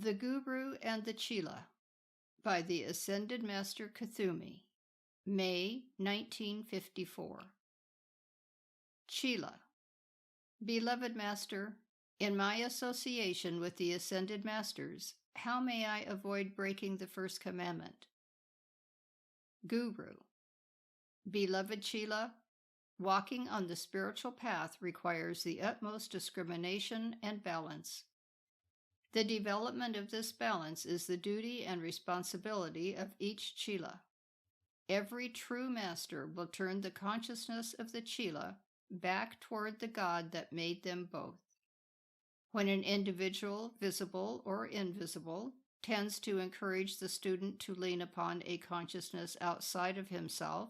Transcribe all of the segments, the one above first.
The Guru and the Chela by the Ascended Master Kuthumi, May 1954. Chela. Beloved Master, in my association with the Ascended Masters, how may I avoid breaking the first commandment? Guru. Beloved Chela, walking on the spiritual path requires the utmost discrimination and balance. The development of this balance is the duty and responsibility of each Chela. Every true master will turn the consciousness of the Chela back toward the God that made them both. When an individual, visible or invisible, tends to encourage the student to lean upon a consciousness outside of himself,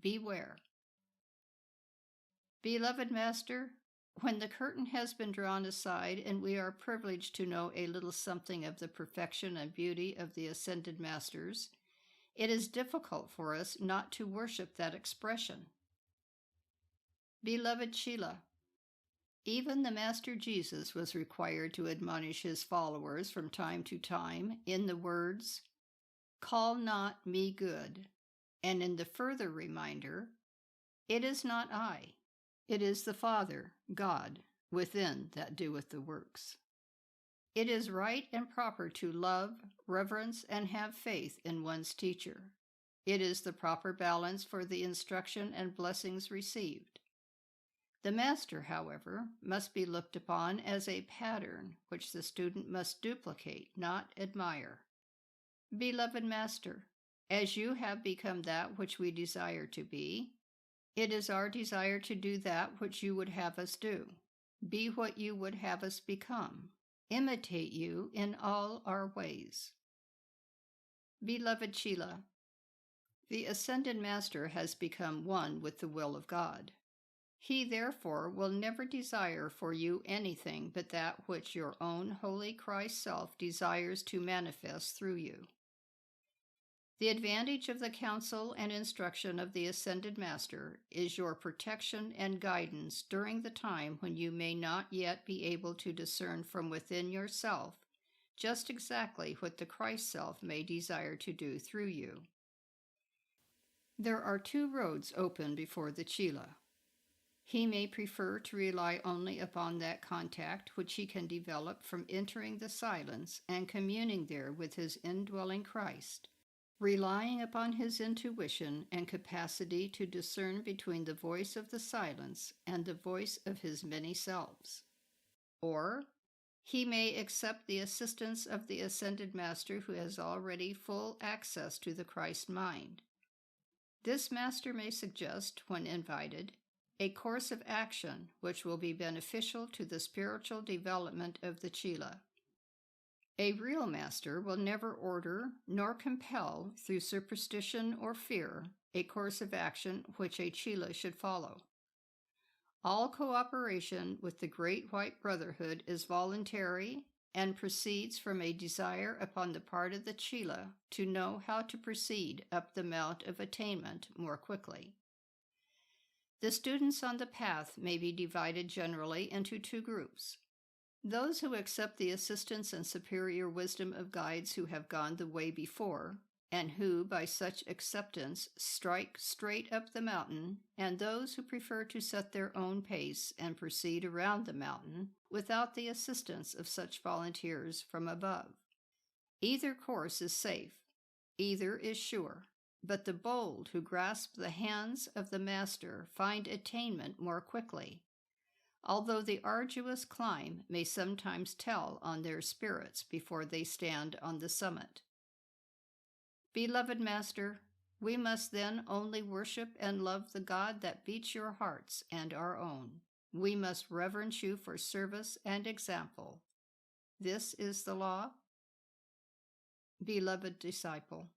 beware. Beloved Master, when the curtain has been drawn aside and we are privileged to know a little something of the perfection and beauty of the Ascended Masters, it is difficult for us not to worship that expression. Beloved Chela, even the Master Jesus was required to admonish his followers from time to time in the words, "Call not me good," and in the further reminder, "It is not I, it is the Father, God, within that doeth the works." It is right and proper to love, reverence, and have faith in one's teacher. It is the proper balance for the instruction and blessings received. The master, however, must be looked upon as a pattern which the student must duplicate, not admire. Beloved Master, as you have become that which we desire to be, it is our desire to do that which you would have us do, be what you would have us become, imitate you in all our ways. Beloved Chela, the Ascended Master has become one with the will of God. He therefore will never desire for you anything but that which your own holy Christ self desires to manifest through you. The advantage of the counsel and instruction of the Ascended Master is your protection and guidance during the time when you may not yet be able to discern from within yourself just exactly what the Christ self may desire to do through you. There are two roads open before the Chela. He may prefer to rely only upon that contact which he can develop from entering the silence and communing there with his indwelling Christ, relying upon his intuition and capacity to discern between the voice of the silence and the voice of his many selves. Or he may accept the assistance of the Ascended Master who has already full access to the Christ mind. This Master may suggest, when invited, a course of action which will be beneficial to the spiritual development of the Chela. A real master will never order nor compel, through superstition or fear, a course of action which a Chela should follow. All cooperation with the Great White Brotherhood is voluntary and proceeds from a desire upon the part of the Chela to know how to proceed up the mount of attainment more quickly. The students on the path may be divided generally into two groups. Those who accept the assistance and superior wisdom of guides who have gone the way before, and who, by such acceptance, strike straight up the mountain, and those who prefer to set their own pace and proceed around the mountain without the assistance of such volunteers from above. Either course is safe, either is sure, but the bold who grasp the hands of the Master find attainment more quickly, although the arduous climb may sometimes tell on their spirits before they stand on the summit. Beloved Master, we must then only worship and love the God that beats your hearts and our own. We must reverence you for service and example. This is the law. Beloved disciple,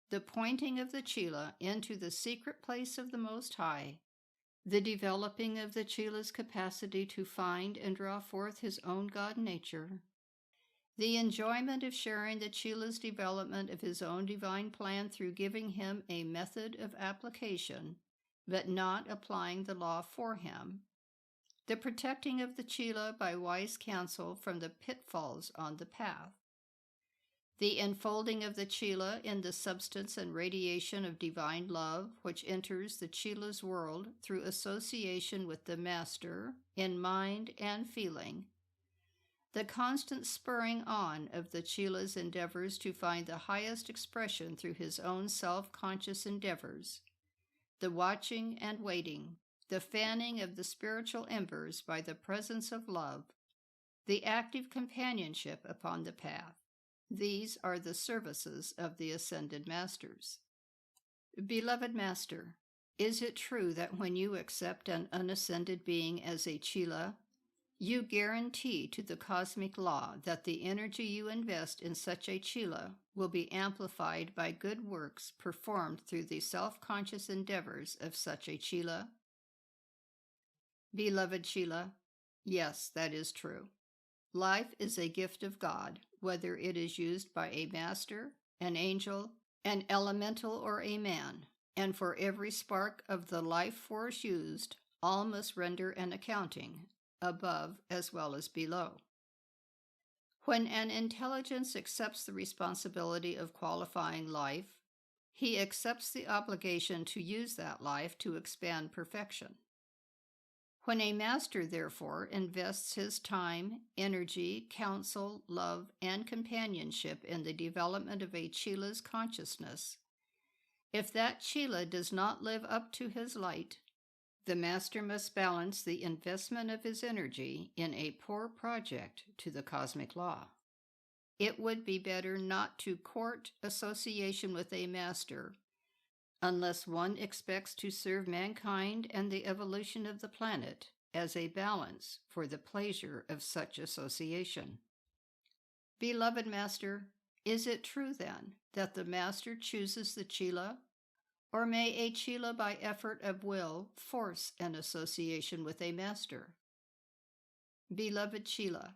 the pointing of the Chela into the secret place of the Most High, the developing of the Chela's capacity to find and draw forth his own God nature, the enjoyment of sharing the Chela's development of his own divine plan through giving him a method of application, but not applying the law for him, the protecting of the Chela by wise counsel from the pitfalls on the path, the enfolding of the Chela in the substance and radiation of divine love, which enters the Chela's world through association with the Master in mind and feeling, the constant spurring on of the Chela's endeavors to find the highest expression through his own self-conscious endeavors, the watching and waiting, the fanning of the spiritual embers by the presence of love, the active companionship upon the path. These are the services of the Ascended Masters. Beloved Master, is it true that when you accept an unascended being as a Chela, you guarantee to the cosmic law that the energy you invest in such a Chela will be amplified by good works performed through the self-conscious endeavors of such a Chela? Beloved Chela, yes, that is true. Life is a gift of God, whether it is used by a master, an angel, an elemental, or a man, and for every spark of the life force used, all must render an accounting, above as well as below. When an intelligence accepts the responsibility of qualifying life, he accepts the obligation to use that life to expand perfection. When a master, therefore, invests his time, energy, counsel, love, and companionship in the development of a Chela's consciousness, if that Chela does not live up to his light, the master must balance the investment of his energy in a poor project to the cosmic law. It would be better not to court association with a master unless one expects to serve mankind and the evolution of the planet as a balance for the pleasure of such association. Beloved Master, is it true then that the master chooses the Chela, or may a Chela by effort of will force an association with a master? Beloved Chela,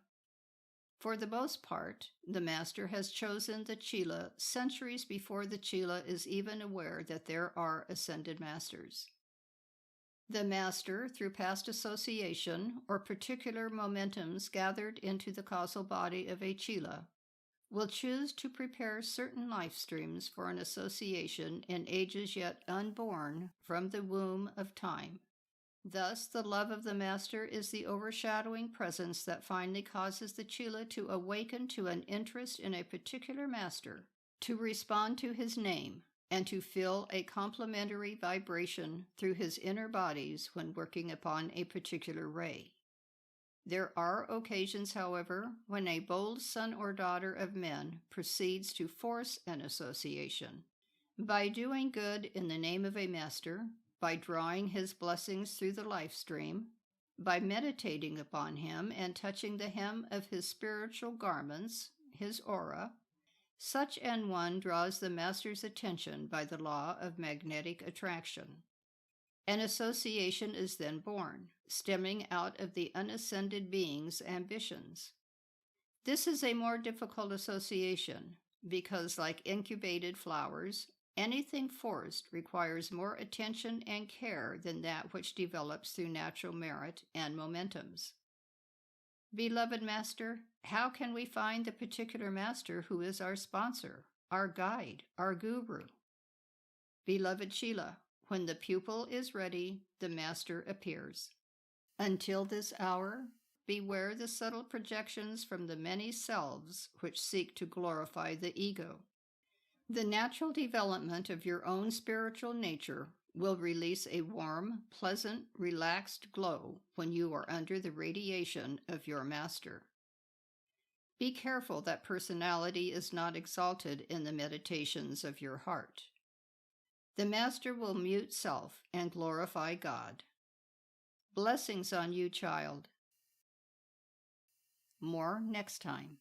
for the most part, the master has chosen the Chela centuries before the Chela is even aware that there are ascended masters. The master, through past association or particular momentums gathered into the causal body of a Chela, will choose to prepare certain life streams for an association in ages yet unborn from the womb of time. Thus, the love of the Master is the overshadowing presence that finally causes the Chela to awaken to an interest in a particular Master, to respond to his name, and to feel a complementary vibration through his inner bodies when working upon a particular ray. There are occasions, however, when a bold son or daughter of men proceeds to force an association. By doing good in the name of a master, by drawing his blessings through the life stream, by meditating upon him and touching the hem of his spiritual garments, his aura, such an one draws the master's attention by the law of magnetic attraction. An association is then born, stemming out of the unascended being's ambitions. This is a more difficult association because, like incubated flowers, anything forced requires more attention and care than that which develops through natural merit and momentums. Beloved Master, how can we find the particular master who is our sponsor, our guide, our guru? Beloved Chela, when the pupil is ready, the master appears. Until this hour, beware the subtle projections from the many selves which seek to glorify the ego. The natural development of your own spiritual nature will release a warm, pleasant, relaxed glow when you are under the radiation of your master. Be careful that personality is not exalted in the meditations of your heart. The master will mute self and glorify God. Blessings on you, child. More next time.